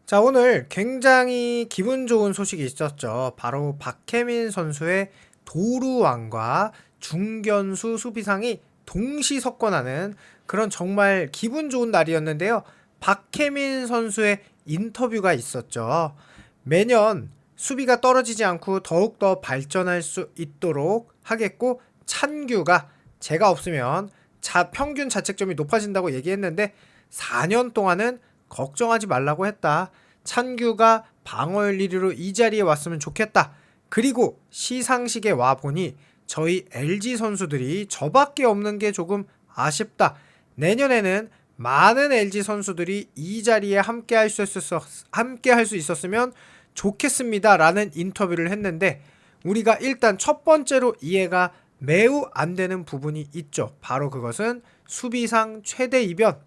자, 오늘 굉장히 기분 좋은 소식이 있었죠. 바로 박혜민 선수의 도루왕과 중견수 수비상이 동시 석권하는 그런 정말 기분 좋은 날이었는데요. 박혜민 선수의 인터뷰가 있었죠. 매년 수비가 떨어지지 않고 더욱더 발전할 수 있도록 하겠고, 찬규가 제가 없으면 평균 자책점이 높아진다고 얘기했는데 4년 동안은 걱정하지 말라고 했다. 찬규가 방어율 1위로 이 자리에 왔으면 좋겠다. 그리고 시상식에 와 보니 저희 LG 선수들이 저밖에 없는 게 조금 아쉽다. 내년에는 많은 LG 선수들이 이 자리에 함께 할 수 있었으면 좋겠습니다. 라는 인터뷰를 했는데, 우리가 일단 첫 번째로 이해가 매우 안 되는 부분이 있죠. 바로 그것은 수비상 최대 이변.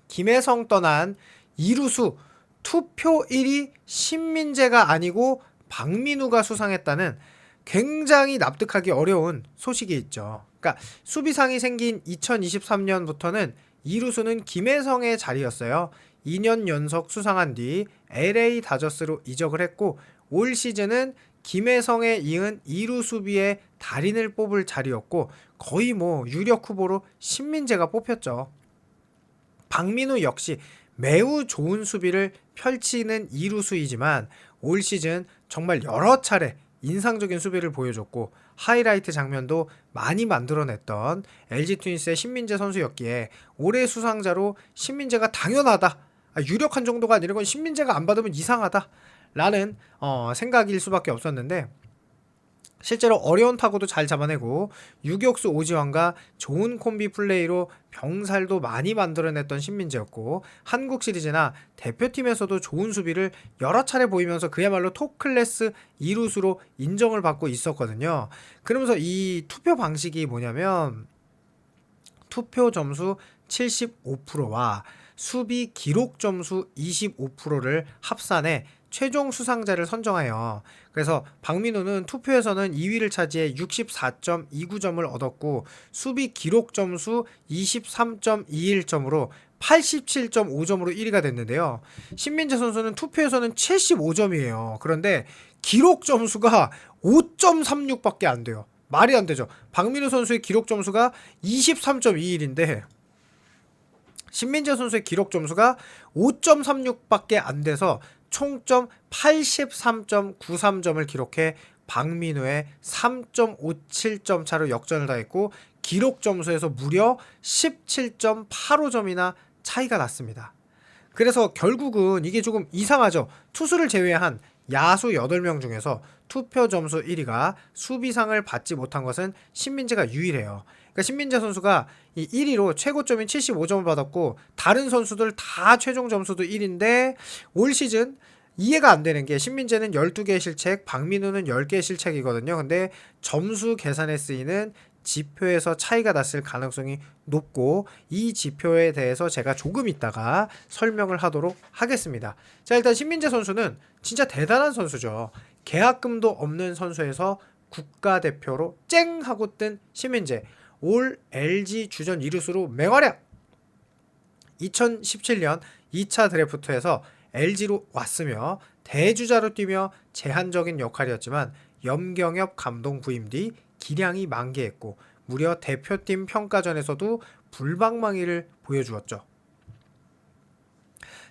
김혜성 떠난 이루수 투표 1위 신민재가 아니고 박민우가 수상했다는 굉장히 납득하기 어려운 소식이 있죠. 그러니까 수비상이 생긴 2023년부터는 이루수는 김혜성의 자리였어요. 2년 연속 수상한 뒤 LA 다저스로 이적을 했고, 올 시즌은 김혜성에 이은 2루 수비의 달인을 뽑을 자리였고, 거의 유력 후보로 신민재가 뽑혔죠. 박민우 역시 매우 좋은 수비를 펼치는 이루수이지만 올 시즌 정말 여러 차례 인상적인 수비를 보여줬고 하이라이트 장면도 많이 만들어냈던 LG 트윈스의 신민재 선수였기에 올해 수상자로 신민재가 당연하다, 유력한 정도가 아니라 신민재가 안 받으면 이상하다 라는 생각일 수밖에 없었는데, 실제로 어려운 타구도 잘 잡아내고 유격수 오지환과 좋은 콤비 플레이로 병살도 많이 만들어냈던 신민재였고, 한국 시리즈나 대표팀에서도 좋은 수비를 여러 차례 보이면서 그야말로 톱클래스 이루수로 인정을 받고 있었거든요. 그러면서 이 투표 방식이 뭐냐면, 투표 점수 75%와 수비 기록 점수 25%를 합산해 최종 수상자를 선정하여, 그래서 박민우는 투표에서는 2위를 차지해 64.29점을 얻었고 수비 기록 점수 23.21점으로 87.5점으로 1위가 됐는데요. 신민재 선수는 투표에서는 75점이에요. 그런데 기록 점수가 5.36밖에 안 돼요. 말이 안 되죠. 박민우 선수의 기록 점수가 23.21인데 신민재 선수의 기록 점수가 5.36밖에 안 돼서 총점 83.93점을 기록해 박민우의 3.57점 차로 역전을 다했고, 기록 점수에서 무려 17.85점이나 차이가 났습니다. 그래서 결국은 이게 조금 이상하죠. 투수를 제외한 야수 8명 중에서 투표 점수 1위가 수비상을 받지 못한 것은 신민재가 유일해요. 그러니까 신민재 선수가 이 1위로 최고점인 75점을 받았고 다른 선수들 다 최종 점수도 1인데, 올 시즌 이해가 안 되는 게 신민재는 12개의 실책, 박민우는 10개의 실책이거든요. 근데 점수 계산에 쓰이는 지표에서 차이가 났을 가능성이 높고, 이 지표에 대해서 제가 조금 있다가 설명을 하도록 하겠습니다. 자, 일단 신민재 선수는 진짜 대단한 선수죠. 계약금도 없는 선수에서 국가대표로 쨍 하고 뜬 신민재. 올 LG 주전 이루수로 맹활약. 2017년 2차 드래프트에서 LG로 왔으며 대주자로 뛰며 제한적인 역할이었지만 염경엽 감독 부임 뒤 기량이 만개했고 무려 대표팀 평가전에서도 불방망이를 보여주었죠.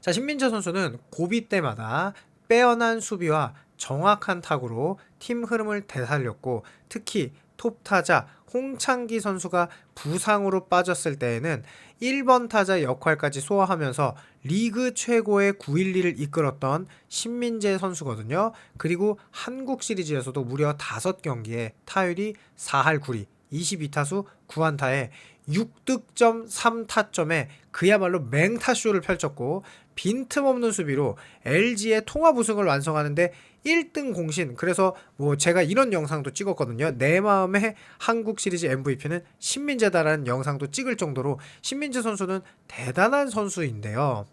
자, 신민재 선수는 고비 때마다 빼어난 수비와 정확한 타구로 팀 흐름을 되살렸고, 특히 톱타자 홍창기 선수가 부상으로 빠졌을 때에는 1번 타자 역할까지 소화하면서 리그 최고의 912를 이끌었던 신민재 선수거든요. 그리고 한국 시리즈에서도 무려 5경기에 타율이 4할 9리 22타수 9안타에 6득점 3타점에 그야말로 맹타쇼를 펼쳤고, 빈틈없는 수비로 LG의 통합 우승을 완성하는데 1등 공신. 그래서 제가 이런 영상도 찍었거든요. 내 마음의 한국 시리즈 MVP는 신민재다라는 영상도 찍을 정도로 신민재 선수는 대단한 선수인데요.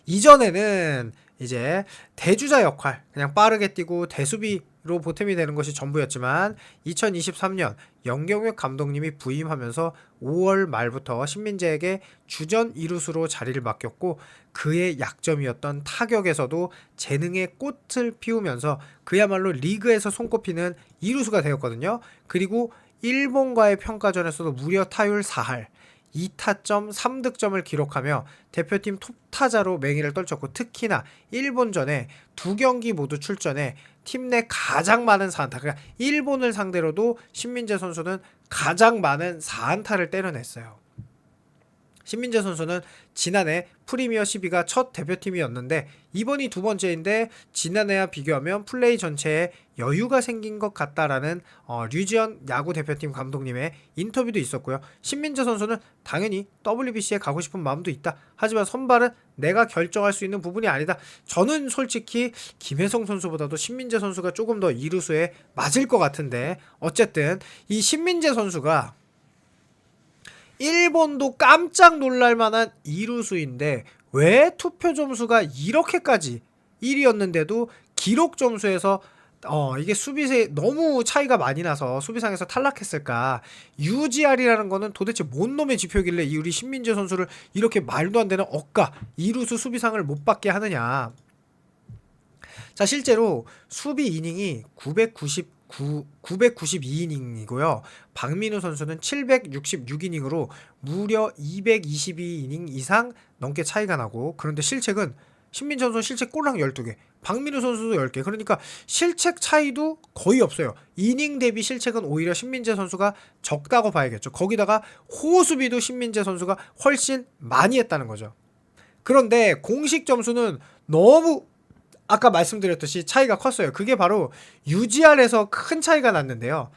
이전에는 이제 대주자 역할, 그냥 빠르게 뛰고 대수비로 보탬이 되는 것이 전부였지만 2023년 영경혁 감독님이 부임하면서 5월 말부터 신민재에게 주전 이루수로 자리를 맡겼고 그의 약점이었던 타격에서도 재능의 꽃을 피우면서 그야말로 리그에서 손꼽히는 이루수가 되었거든요. 그리고 일본과의 평가전에서도 무려 타율 4할 2타점 3득점을 기록하며 대표팀 톱타자로 맹위를 떨쳤고 특히나 일본전에 2경기 모두 출전해 팀 내 가장 많은 4안타, 그러니까 일본을 상대로도 신민재 선수는 가장 많은 4안타를 때려냈어요. 신민재 선수는 지난해 프리미어 12가 첫 대표팀이었는데 이번이 두 번째인데 지난해와 비교하면 플레이 전체에 여유가 생긴 것 같다라는 류지현 야구 대표팀 감독님의 인터뷰도 있었고요. 신민재 선수는 당연히 WBC에 가고 싶은 마음도 있다. 하지만 선발은 내가 결정할 수 있는 부분이 아니다. 저는 솔직히 김혜성 선수보다도 신민재 선수가 조금 더 이루수에 맞을 것 같은데 어쨌든 이 신민재 선수가 일본도 깜짝 놀랄만한 이루수인데 왜 투표 점수가 이렇게까지 1위였는데도 기록 점수에서 이게 수비에 너무 차이가 많이 나서 수비상에서 탈락했을까? UGR이라는 거는 도대체 뭔 놈의 지표길래 이 우리 신민재 선수를 이렇게 말도 안 되는 억가 이루수 수비상을 못 받게 하느냐? 자, 실제로 수비 이닝이 992이닝이고요. 박민우 선수는 766이닝으로 무려 222이닝 이상 넘게 차이가 나고 그런데 실책은 신민재 선수 실책 꼴랑 12개, 박민우 선수도 10개. 그러니까 실책 차이도 거의 없어요. 이닝 대비 실책은 오히려 신민재 선수가 적다고 봐야겠죠. 거기다가 호수비도 신민재 선수가 훨씬 많이 했다는 거죠. 그런데 공식 점수는 너무 아까 말씀드렸듯이 차이가 컸어요. 그게 바로 UGR에서 큰 차이가 났는데요.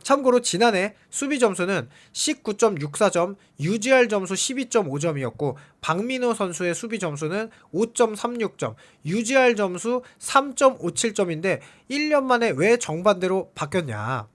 참고로 지난해 수비 점수는 19.64점, UGR 점수 12.5점이었고 박민호 선수의 수비 점수는 5.36점, UGR 점수 3.57점인데 1년 만에 왜 정반대로 바뀌었냐?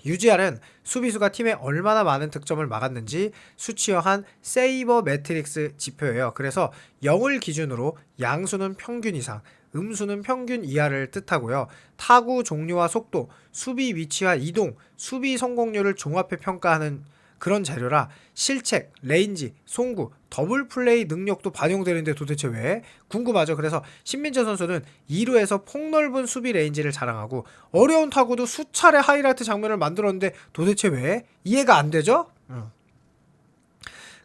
UGR은 수비수가 팀에 얼마나 많은 득점을 막았는지 수치화한 세이버 매트릭스 지표예요. 그래서 0을 기준으로 양수는 평균 이상, 음수는 평균 이하를 뜻하고요. 타구 종류와 속도, 수비 위치와 이동, 수비 성공률을 종합해 평가하는 그런 자료라 실책, 레인지, 송구, 더블 플레이 능력도 반영되는데 도대체 왜? 궁금하죠. 그래서 신민재 선수는 2루에서 폭넓은 수비 레인지를 자랑하고 어려운 타구도 수차례 하이라이트 장면을 만들었는데 도대체 왜? 이해가 안 되죠?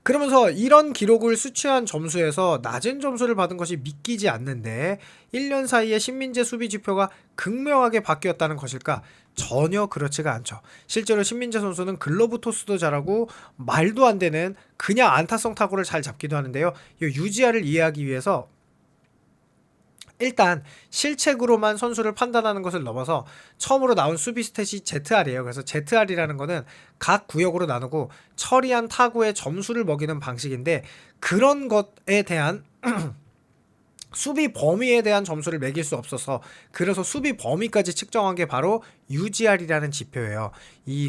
그러면서 이런 기록을 수취한 점수에서 낮은 점수를 받은 것이 믿기지 않는데 1년 사이에 신민재 수비 지표가 극명하게 바뀌었다는 것일까? 전혀 그렇지가 않죠. 실제로 신민재 선수는 글러브 토스도 잘하고 말도 안 되는 그냥 안타성 타구를 잘 잡기도 하는데요. 이 UGR을 이해하기 위해서 일단 실책으로만 선수를 판단하는 것을 넘어서 처음으로 나온 수비 스탯이 ZR이에요. 그래서 ZR이라는 거는 각 구역으로 나누고 처리한 타구의 점수를 먹이는 방식인데 그런 것에 대한 수비 범위에 대한 점수를 매길 수 없어서 그래서 수비 범위까지 측정한 게 바로 UGR이라는 지표예요.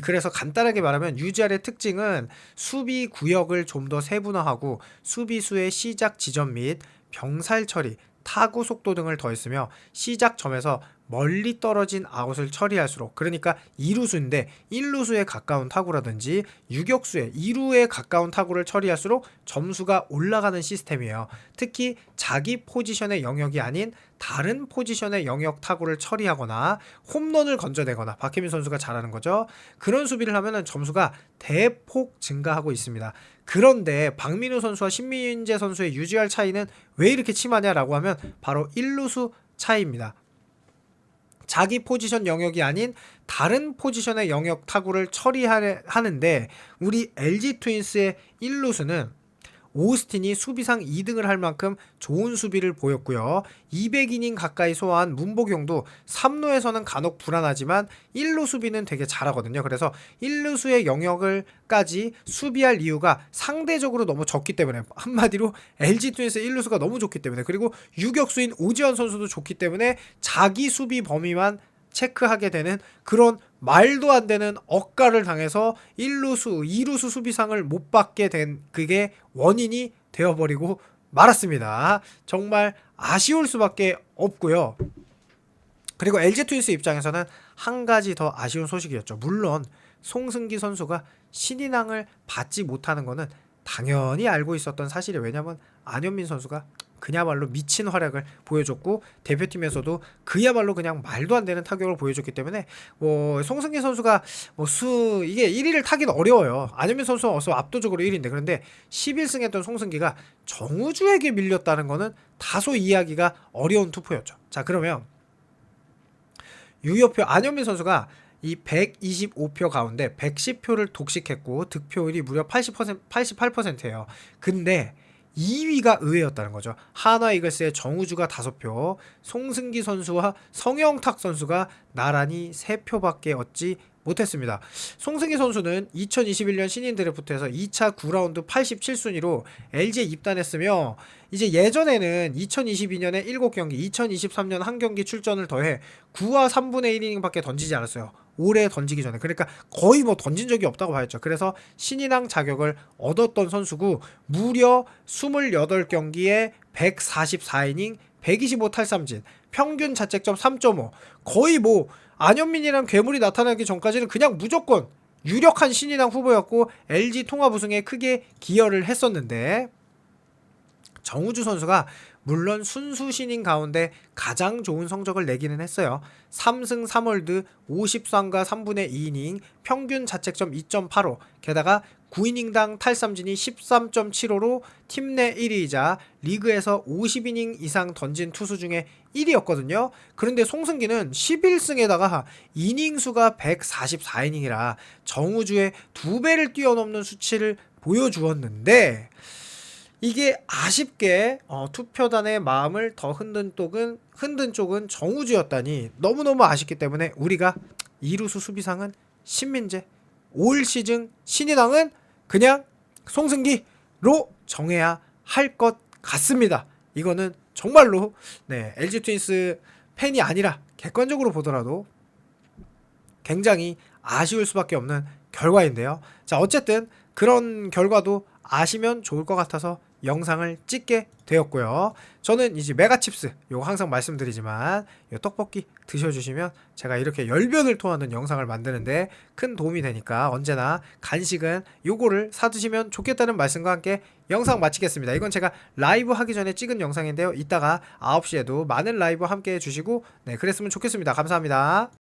그래서 간단하게 말하면 UGR의 특징은 수비 구역을 좀 더 세분화하고 수비수의 시작 지점 및 병살 처리, 타구 속도 등을 더했으며 시작점에서 멀리 떨어진 아웃을 처리할수록 그러니까 2루수인데 1루수에 가까운 타구라든지 유격수에 2루에 가까운 타구를 처리할수록 점수가 올라가는 시스템이에요. 특히 자기 포지션의 영역이 아닌 다른 포지션의 영역 타구를 처리하거나 홈런을 건져내거나 박혜민 선수가 잘하는 거죠. 그런 수비를 하면 점수가 대폭 증가하고 있습니다. 그런데 박민우 선수와 신민재 선수의 UGR 차이는 왜 이렇게 심하냐라고 하면 바로 1루수 차이입니다. 자기 포지션 영역이 아닌 다른 포지션의 영역 타구를 처리하는데 우리 LG 트윈스의 1루수는 오스틴이 수비상 2등을 할 만큼 좋은 수비를 보였고요. 200이닝 가까이 소화한 문보경도 3루에서는 간혹 불안하지만 1루 수비는 되게 잘하거든요. 그래서 1루수의 영역을까지 수비할 이유가 상대적으로 너무 적기 때문에 한마디로 LG 트윈스 1루수가 너무 좋기 때문에 그리고 유격수인 오지환 선수도 좋기 때문에 자기 수비 범위만 체크하게 되는 그런 말도 안 되는 억가를 당해서 1루수, 2루수 수비상을 못 받게 된 그게 원인이 되어버리고 말았습니다. 정말 아쉬울 수밖에 없고요. 그리고 LG 트윈스 입장에서는 한 가지 더 아쉬운 소식이었죠. 물론 송승기 선수가 신인왕을 받지 못하는 거는 당연히 알고 있었던 사실이에요. 왜냐면 안현민 선수가 그야말로 미친 활약을 보여줬고 대표팀에서도 그야말로 그냥 말도 안 되는 타격을 보여줬기 때문에 뭐 송승기 선수가 이게 1위를 타기는 어려워요. 안현민 선수는 어서 압도적으로 1위인데 그런데 11승 했던 송승기가 정우주에게 밀렸다는 거는 다소 이해하기가 어려운 투표였죠. 자, 그러면 유효표 안현민 선수가 이 125표 가운데 110표를 독식했고 득표율이 무려 88%예요. 근데 2위가 의외였다는 거죠. 한화 이글스의 정우주가 5표, 송승기 선수와 성영탁 선수가 나란히 3표밖에 얻지 못했습니다. 송승기 선수는 2021년 신인 드래프트에서 2차 9라운드 87순위로 LG에 입단했으며 이제 예전에는 2022년에 7경기, 2023년 1경기 출전을 더해 9와 3분의 1이닝밖에 던지지 않았어요. 올해 던지기 전에. 그러니까 거의 뭐 던진 적이 없다고 봐야죠. 그래서 신인왕 자격을 얻었던 선수고 무려 28경기에 144이닝 125 탈삼진, 평균 자책점 3.5. 거의 뭐 안현민이랑 괴물이 나타나기 전까지는 그냥 무조건 유력한 신인왕 후보였고 LG 통합 우승에 크게 기여를 했었는데 정우주 선수가 물론 순수 신인 가운데 가장 좋은 성적을 내기는 했어요. 3승 3홀드 53과 3분의 2이닝 평균 자책점 2.85 게다가 9이닝당 탈삼진이 13.75로 팀 내 1위이자 리그에서 50이닝 이상 던진 투수 중에 1위였거든요. 그런데 송승기는 11승에다가 이닝 수가 144이닝이라 정우주의 2배를 뛰어넘는 수치를 보여주었는데 이게 아쉽게 투표단의 마음을 더 흔든 쪽은 정우주였다니 너무너무 아쉽기 때문에 우리가 이루수 수비상은 신민재, 올 시즌 신인왕은 그냥 송승기로 정해야 할 것 같습니다. 이거는 정말로 LG 트윈스 팬이 아니라 객관적으로 보더라도 굉장히 아쉬울 수밖에 없는 결과인데요. 자, 어쨌든 그런 결과도 아시면 좋을 것 같아서 영상을 찍게 되었고요. 저는 이제 메가칩스 요거 항상 말씀드리지만 요 떡볶이 드셔주시면 제가 이렇게 열변을 토하는 영상을 만드는데 큰 도움이 되니까 언제나 간식은 요거를 사드시면 좋겠다는 말씀과 함께 영상 마치겠습니다. 이건 제가 라이브 하기 전에 찍은 영상인데요. 이따가 9시에도 많은 라이브 함께 해주시고 그랬으면 좋겠습니다. 감사합니다.